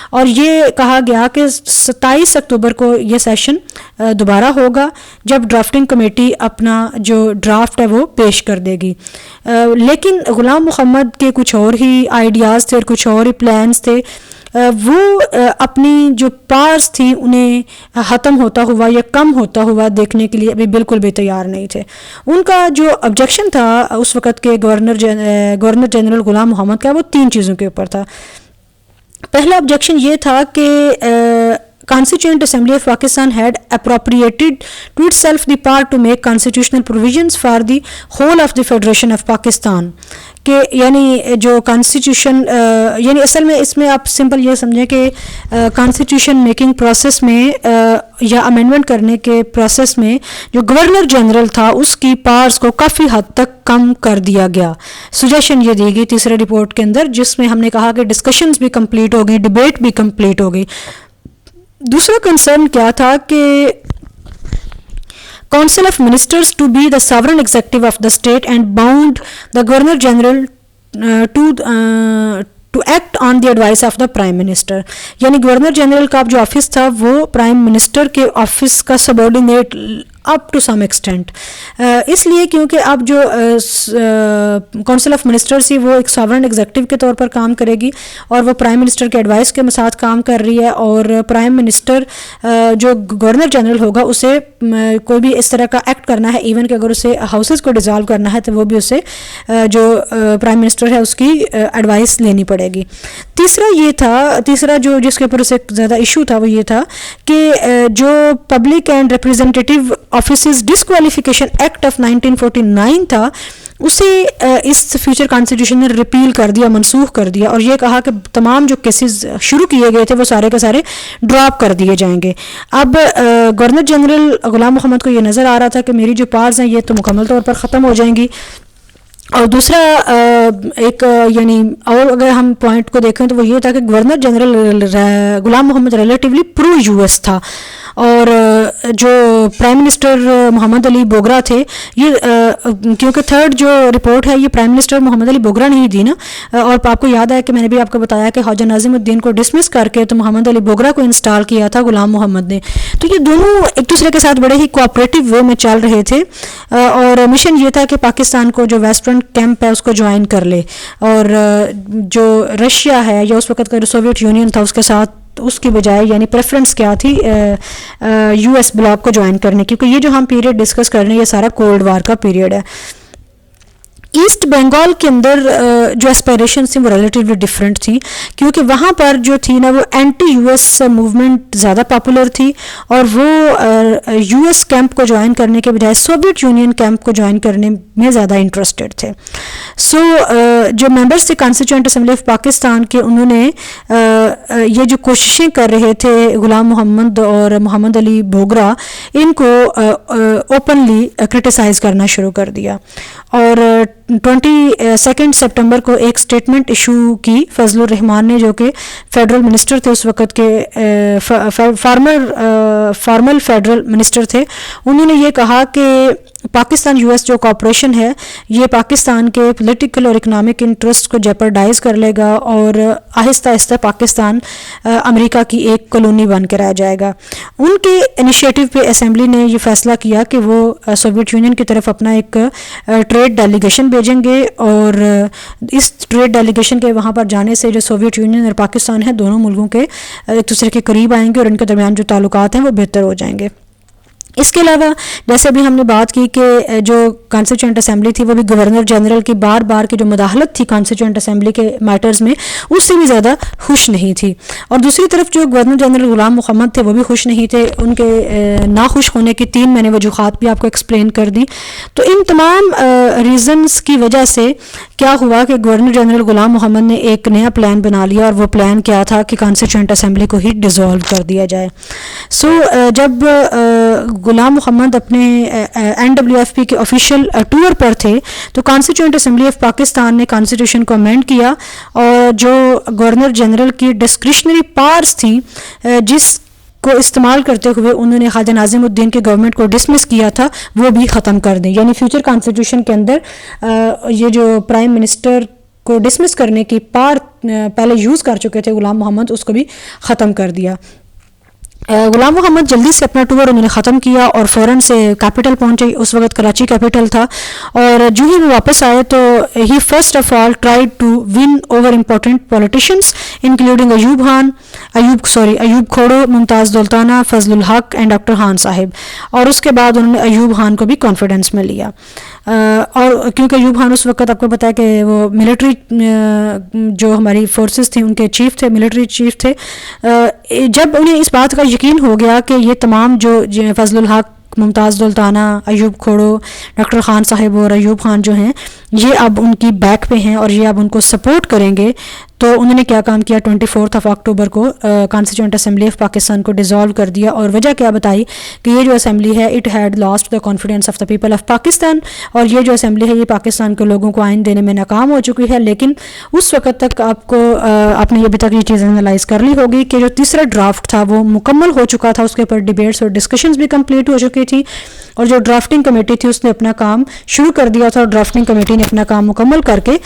اور یہ کہا گیا کہ 27 اکتوبر کو یہ سیشن دوبارہ ہوگا جب ڈرافٹنگ کمیٹی اپنا جو ڈرافٹ ہے وہ پیش کر دے گی. لیکن غلام محمد کے کچھ اور ہی آئیڈیاز تھے اور کچھ اور ہی پلانز تھے، وہ اپنی جو پارس تھیں انہیں ختم ہوتا ہوا یا کم ہوتا ہوا دیکھنے کے لیے ابھی بالکل بھی تیار نہیں تھے. ان کا جو آبجیکشن تھا اس وقت کے گورنر جنرل غلام محمد کا وہ 3 چیزوں کے اوپر تھا. پہلا آبجیکشن یہ تھا کہ Constituent Assembly of Pakistan had appropriated to itself the power to make constitutional provisions for the whole of the Federation of Pakistan. کہ یعنی جو کانسٹیٹیوشن یعنی اصل میں اس میں آپ سمپل یہ سمجھیں کہ کانسٹیٹیوشن میکنگ پروسیس میں یا امینڈمنٹ کرنے کے پروسیس میں جو گورنر جنرل تھا اس کی پاورز کو کافی حد تک کم کر دیا گیا. سجیشن یہ دی گئی تیسرے رپورٹ کے اندر، جس میں ہم نے کہا کہ ڈسکشنز بھی کمپلیٹ ہو گئی، ڈبیٹ بھی کمپلیٹ ہو گئی. دوسرا کنسرن کیا تھا کہ Council of Ministers to be the sovereign executive of the state and bound the Governor General to act on the advice of the Prime Minister. یعنی گورنر جنرل کا جو آفس تھا وہ پرائم منسٹر کے office کا subordinate up to some extent, اس لیے کیونکہ اب جو کونسل آف منسٹرز تھی وہ ایک ساورن ایگزیکٹو کے طور پر کام کرے گی، اور وہ پرائم منسٹر کے ایڈوائس کے ساتھ کام کر رہی ہے، اور پرائم منسٹر جو گورنر جنرل ہوگا اسے کوئی بھی اس طرح کا ایکٹ کرنا ہے، ایون کہ اگر اسے ہاؤسز کو ڈیزالو کرنا ہے تو وہ بھی اسے جو پرائم منسٹر ہے اس کی ایڈوائس لینی پڑے گی. تیسرا جو جس کے اوپر اسے زیادہ ایشو تھا وہ یہ تھا کہ جو public and representative offices disqualification act of 1949 تھا اسے اس فیوچر کانسٹیٹیوشن نے ریپیل کر دیا، منسوخ کر دیا، اور یہ کہا کہ تمام جو کیسز شروع کیے گئے تھے وہ سارے کے سارے ڈراپ کر دیے جائیں گے. اب گورنر جنرل غلام محمد کو یہ نظر آ رہا تھا کہ میری جو پاورز ہیں یہ تو مکمل طور پر ختم ہو جائیں گی. اور دوسرا ایک یعنی اور اگر ہم پوائنٹ کو دیکھیں تو وہ یہ تھا کہ گورنر جنرل غلام محمد ریلیٹیولی پرو یو ایس تھا، اور جو پرائم منسٹر محمد علی بوگرا تھے یہ کیونکہ تھرڈ جو رپورٹ ہے یہ پرائم منسٹر محمد علی بوگرا نے ہی دی نا، اور آپ کو یاد ہے کہ میں نے بھی آپ کو بتایا کہ خواجہ ناظم الدین کو ڈسمس کر کے تو محمد علی بوگرا کو انسٹال کیا تھا غلام محمد نے. تو یہ دونوں ایک دوسرے کے ساتھ بڑے ہی کوآپریٹو وے میں چل رہے تھے، اور مشن یہ تھا کہ پاکستان کو جو ویسٹرن کیمپ ہے اس کو جوائن کر لے، اور جو رشیا ہے یا اس وقت کا جو سوویت یونین تھا اس کے ساتھ اس کی بجائے یعنی پریفرنس کیا تھی یو ایس بلاک کو جوائن کرنے کی، کیونکہ یہ جو ہم پیریڈ ڈسکس کر رہے ہیں یہ سارا کولڈ وار کا پیریڈ ہے. ایسٹ بنگال کے اندر جو اسپائریشنس تھیں وہ ریلیٹیولی ڈفرینٹ تھیں، کیونکہ وہاں پر جو تھی نا وہ اینٹی یو ایس موومنٹ زیادہ پاپولر تھی، اور وہ یو ایس کیمپ کو جوائن کرنے کے بجائے سوویت یونین کیمپ کو جوائن کرنے میں زیادہ انٹرسٹڈ تھے. سو جو ممبرس تھے کانسٹیچوئنٹ اسمبلی آف پاکستان کے، انہوں نے یہ جو کوششیں کر رہے تھے غلام محمد اور محمد علی بوگرا ان کو اوپنلی کرٹیسائز کرنا شروع کر دیا. اور 22 سپٹمبر کو ایک سٹیٹمنٹ ایشو کی فضل الرحمان نے، جو کہ فیڈرل منسٹر تھے اس وقت کے، فارمل فیڈرل منسٹر تھے. انہوں نے یہ کہا کہ پاکستان یو ایس جو کوآپریشن ہے یہ پاکستان کے پولیٹیکل اور اکنامک انٹرسٹ کو جیپرڈائز کر لے گا اور آہستہ آہستہ پاکستان امریکہ کی ایک کالونی بن کے رہ جائے گا. ان کے انیشیٹو پہ اسمبلی نے یہ فیصلہ کیا کہ وہ سوویت یونین کی طرف اپنا ایک ٹریڈ ڈیلیگیشن بھیجیں گے، اور اس ٹریڈ ڈیلیگیشن کے وہاں پر جانے سے جو سوویت یونین اور پاکستان ہیں دونوں ملکوں کے ایک دوسرے کے قریب آئیں گے اور ان کے درمیان جو تعلقات ہیں وہ بہتر ہو جائیں گے. اس کے علاوہ جیسے ابھی ہم نے بات کی کہ جو کانسٹیٹیوئنٹ اسمبلی تھی وہ بھی گورنر جنرل کی بار بار کی جو مداخلت تھی کانسٹیٹیوئنٹ اسمبلی کے میٹرز میں اس سے بھی زیادہ خوش نہیں تھی. اور دوسری طرف جو گورنر جنرل غلام محمد تھے وہ بھی خوش نہیں تھے. ان کے ناخوش ہونے کی 3 میں نے وجوہات بھی آپ کو ایکسپلین کر دی. تو ان تمام ریزنز کی وجہ سے کیا ہوا کہ گورنر جنرل غلام محمد نے ایک نیا پلان بنا لیا، اور وہ پلان کیا تھا کہ کانسٹیٹیوئنٹ اسمبلی کو ہی ڈیزالو کر دیا جائے. جب غلام محمد اپنے NWFP کے آفیشیل ٹور پر تھے تو کانسٹیٹیوئنٹ اسمبلی آف پاکستان نے کانسٹیٹیوشن کو امینڈ کیا، اور جو گورنر جنرل کی ڈسکریشنری پاورز تھیں جس کو استعمال کرتے ہوئے انہوں نے خواجہ ناظم الدین کی گورنمنٹ کو ڈسمس کیا تھا وہ بھی ختم کر دیں. یعنی فیوچر کانسٹیٹیوشن کے اندر یہ جو پرائم منسٹر کو ڈسمس کرنے کی پار پہلے یوز کر چکے تھے غلام محمد، اس کو بھی ختم کر دیا. غلام محمد جلدی سے اپنا ٹور انہوں نے ختم کیا اور فوراً سے کیپٹل پہنچے. اس وقت کراچی کیپٹل تھا، اور جو ہی وہ واپس آئے تو ہی first of all tried to win over important politicians including Ayub Khuhro, Mumtaz Daultana, Fazl ul Haq and doctor Khan صاحب. اور اس کے بعد انہوں نے ایوب خان کو بھی کانفیڈنس میں لیا. اور کیونکہ ایوب خان اس وقت آپ کو پتا ہے کہ وہ ملٹری جو ہماری فورسز تھیں ان کے چیف تھے، ملٹری چیف تھے. جب انہیں اس بات کا یقین ہو گیا کہ یہ تمام جو فضل الحق، ممتاز دولتانہ، ایوب کھوڑو، ڈاکٹر خان صاحب اور ایوب خان جو ہیں یہ اب ان کی بیک پہ ہیں اور یہ اب ان کو سپورٹ کریں گے، تو انہوں نے کیا کام کیا 24 اکتوبر کو کانسٹیٹیوئنٹ اسمبلی آف پاکستان کو ڈیزالو کر دیا. اور وجہ کیا بتائی کہ یہ جو اسمبلی ہے it had last the confidence of the people of Pakistan, اور یہ جو اسمبلی ہے یہ پاکستان کے لوگوں کو آئین دینے میں ناکام ہو چکی ہے. لیکن اس وقت تک آپ نے ابھی تک یہ چیز انالائز کر لی ہوگی کہ جو تیسرا ڈرافٹ تھا وہ مکمل ہو چکا تھا، اس کے اوپر ڈیبیٹس اور ڈسکشنز بھی کمپلیٹ ہو چکی تھی، اور جو ڈرافٹنگ کمیٹی تھی اس نے اپنا کام شروع کر دیا تھا، اور ڈرافٹنگ کمیٹی نے اپنا کام مکمل کر کے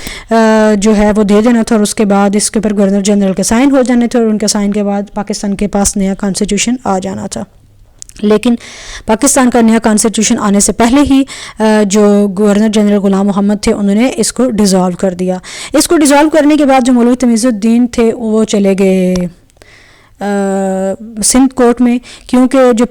جو ہے وہ دے دینا تھا، اور اس کے بعد اس کے اوپر گورنر جنرل کے سائن ہو جانے تھے، اور ان کے سائن کے بعد پاکستان کے پاس نیا کانسٹیٹیوشن آ جانا تھا. لیکن پاکستان کا نیا کانسٹیٹیوشن آنے سے پہلے ہی جو گورنر جنرل غلام محمد تھے انہوں نے اس کو ڈیزالو کر دیا. اس کو ڈیزالو کرنے کے بعد جو مولوی تمیز الدین تھے وہ چلے گئے سندھ کورٹ میں، کیونکہ جو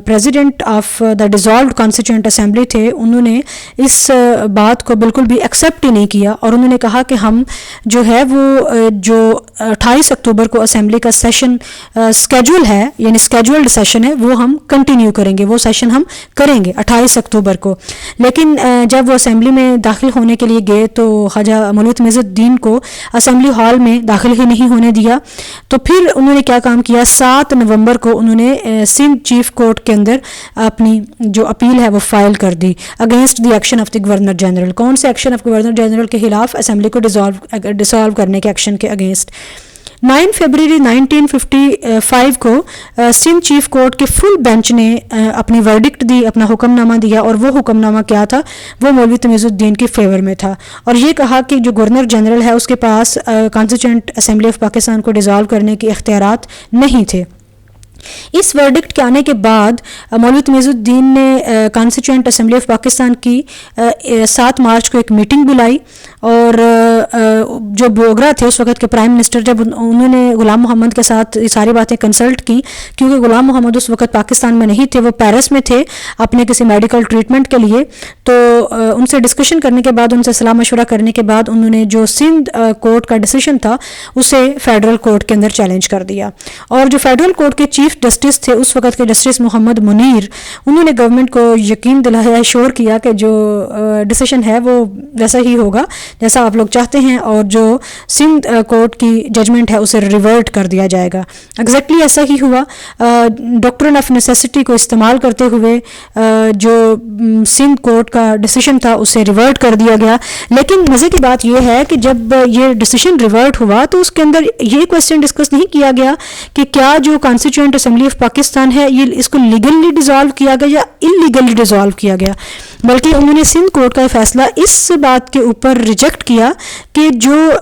president of the dissolved constituent assembly تھے انہوں نے اس بات کو بالکل بھی ایکسیپٹ ہی نہیں کیا، اور انہوں نے کہا کہ ہم جو ہے وہ جو 28 اکتوبر کو اسمبلی کا سیشن اسکیجول ہے، یعنی اسکیجولڈ سیشن ہے، وہ ہم کنٹینیو کریں گے، وہ سیشن ہم کریں گے 28 اکتوبر کو. لیکن جب وہ اسمبلی میں داخل ہونے کے لیے گئے تو خواجہ مولوی تمیز الدین کو اسمبلی ہال میں داخل ہی نہیں ہونے دیا. تو پھر انہوں نے کیا کام کیا، 7 نومبر کو انہوں نے سندھ چیف کورٹ کے اندر اپنی جو اپیل ہے وہ فائل کر دی against the action of the governor general. کون سے ایکشن آف گورنر جنرل کے خلاف؟ اسمبلی کو ڈیزالو کرنے کے ایکشن کے اگینسٹ. 9 فروری 1955 کو سندھ چیف کورٹ کے فل بینچ نے اپنی ورڈکٹ دی، اپنا حکم نامہ دیا، اور وہ حکم نامہ کیا تھا؟ وہ مولوی تمیز الدین کے فیور میں تھا، اور یہ کہا کہ جو گورنر جنرل ہے اس کے پاس کانسٹیٹیوئنٹ اسمبلی آف پاکستان کو ڈیزالو کرنے کے اختیارات نہیں تھے. اس ورڈکٹ کے آنے کے بعد مولوی تمیز الدین نے کانسٹیٹیوئنٹ اسمبلی آف پاکستان کی 7 مارچ کو ایک میٹنگ بلائی، اور جو بوگرا تھے اس وقت کے پرائم منسٹر، جب انہوں نے غلام محمد کے ساتھ یہ ساری باتیں کنسلٹ کی، کیونکہ غلام محمد اس وقت پاکستان میں نہیں تھے، وہ پیرس میں تھے اپنے کسی میڈیکل ٹریٹمنٹ کے لیے، تو ان سے ڈسکشن کرنے کے بعد، ان سے صلاح مشورہ کرنے کے بعد انہوں نے جو سندھ کورٹ کا ڈیسیشن تھا اسے فیڈرل کورٹ کے اندر چیلنج کر دیا. اور جو فیڈرل کورٹ کے چیف چیف جسٹس تھے اس وقت کے جسٹس محمد منیر, انہوں نے گورنمنٹ کو یقین دلایا, شور کیا کہ جو ڈیسیشن ہے وہ ویسا ہی ہوگا جیسا آپ لوگ چاہتے ہیں, اور جو سندھ کورٹ کی ججمنٹ ہے اسے ریورٹ کر دیا جائے گا. ایگزیکٹلی ایسا ہی ہوا. ڈاکٹرن آف نیسیسٹی کو استعمال کرتے ہوئے جو سندھ کورٹ کا ڈیسیشن تھا اسے ریورٹ کر دیا گیا. لیکن مزے کی بات یہ ہے کہ جب یہ ڈیسیشن ریورٹ ہوا تو اس کے اندر یہ کویسچن ڈسکس نہیں کیا گیا کہ کیا جو کانسٹیٹیوئنٹ اسمبلی آف پاکستان ہے یہ اس کو لیگلی ڈیزالو کیا گیا یا انلیگلی ڈیزالو کیا گیا, بلکہ انہوں نے سندھ کورٹ کا فیصلہ اس بات کے اوپر ریجیکٹ کیا کہ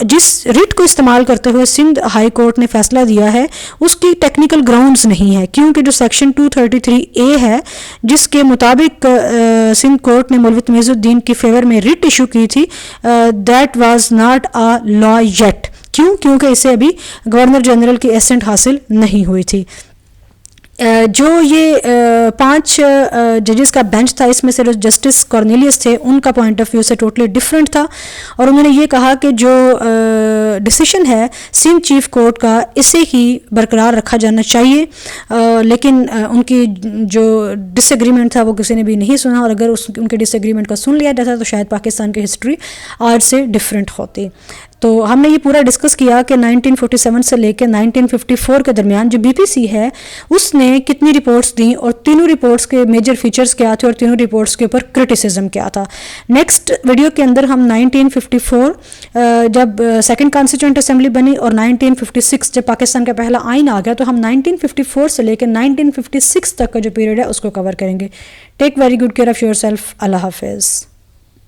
جس ریٹ کو استعمال کرتے ہوئے سندھ ہائی کورٹ نے فیصلہ دیا ہے اس کی ٹیکنیکل گراؤنڈز نہیں ہے, کیونکہ جو سیکشن 233A ہے جس کے مطابق سندھ کورٹ نے مولوی تمیز الدین کی فیور میں ریٹ ایشو کی تھی, that was not a law yet. کیونکہ اسے ابھی گورنر جنرل کی ایسنٹ حاصل نہیں ہوئی تھی. جو یہ 5 ججز کا بینچ تھا اس میں سے جو جسٹس کارنیلیس تھے ان کا پوائنٹ آف ویو سے ٹوٹلی ڈفرینٹ تھا, اور انہوں نے یہ کہا کہ جو ڈیسیشن ہے سندھ چیف کورٹ کا اسے ہی برقرار رکھا جانا چاہیے. لیکن ان کی جو ڈس ایگریمنٹ تھا وہ کسی نے بھی نہیں سنا, اور اگر ان کے ڈس ایگریمنٹ کا سن لیا جاتا تو شاید پاکستان کی ہسٹری آج سے ڈفرینٹ ہوتی. تو ہم نے یہ پورا ڈسکس کیا کہ 1947 سے لے کے 1954 کے درمیان جو بی پی سی ہے اس نے کتنی رپورٹس دیں اور تینوں رپورٹس کے میجر فیچرز کیا تھے اور تینوں رپورٹس کے اوپر کرٹیسزم کیا تھا. نیکسٹ ویڈیو کے اندر ہم 1954 جب سیکنڈ کانسٹیٹیوئنٹ اسمبلی بنی اور 1956 جب پاکستان کا پہلا آئین آ گیا تو ہم 1954 سے لے کے 1956 تک کا جو پیریڈ ہے اس کو کور کریں گے. Take very good care of yourself. اللہ حافظ.